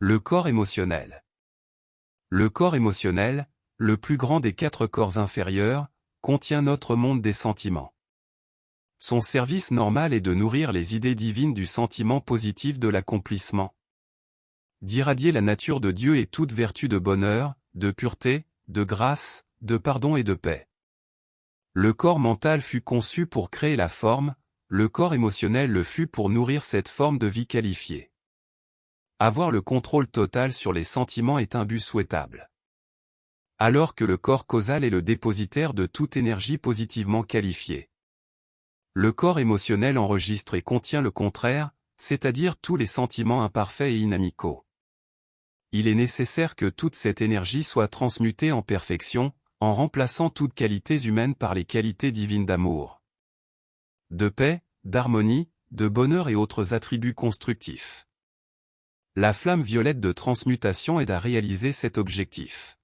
Le corps émotionnel. Le corps émotionnel, le plus grand des 4 corps inférieurs, contient notre monde des sentiments. Son service normal est de nourrir les idées divines du sentiment positif de l'accomplissement, d'irradier la nature de Dieu et toute vertu de bonheur, de pureté, de grâce, de pardon et de paix. Le corps mental fut conçu pour créer la forme, le corps émotionnel le fut pour nourrir cette forme de vie qualifiée. Avoir le contrôle total sur les sentiments est un but souhaitable. Alors que le corps causal est le dépositaire de toute énergie positivement qualifiée. Le corps émotionnel enregistre et contient le contraire, c'est-à-dire tous les sentiments imparfaits et inamicaux. Il est nécessaire que toute cette énergie soit transmutée en perfection, en remplaçant toutes qualités humaines par les qualités divines d'amour, de paix, d'harmonie, de bonheur et autres attributs constructifs. La flamme violette de transmutation aide à réaliser cet objectif.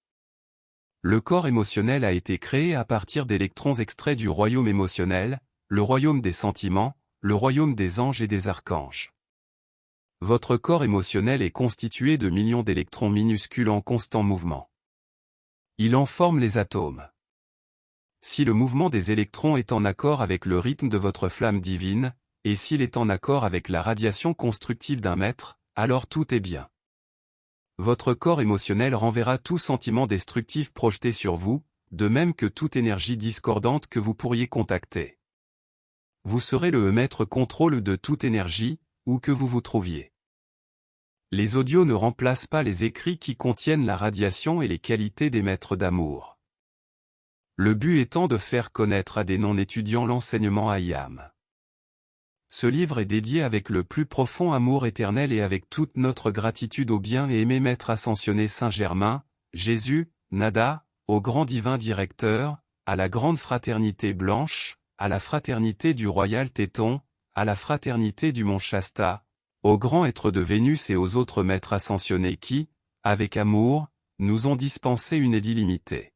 Le corps émotionnel a été créé à partir d'électrons extraits du royaume émotionnel, le royaume des sentiments, le royaume des anges et des archanges. Votre corps émotionnel est constitué de millions d'électrons minuscules en constant mouvement. Il en forme les atomes. Si le mouvement des électrons est en accord avec le rythme de votre flamme divine, et s'il est en accord avec la radiation constructive d'un maître, alors tout est bien. Votre corps émotionnel renverra tout sentiment destructif projeté sur vous, de même que toute énergie discordante que vous pourriez contacter. Vous serez le maître contrôle de toute énergie, où que vous vous trouviez. Les audios ne remplacent pas les écrits qui contiennent la radiation et les qualités des maîtres d'amour. Le but étant de faire connaître à des non-étudiants l'enseignement Hayam. Ce livre est dédié avec le plus profond amour éternel et avec toute notre gratitude au bien et aimé Maître Ascensionné Saint-Germain, Jésus, Nada, au grand divin directeur, à la grande fraternité blanche, à la fraternité du royal Téton, à la fraternité du mont Shasta, aux grands êtres de Vénus et aux autres maîtres ascensionnés qui, avec amour, nous ont dispensé une aide illimitée.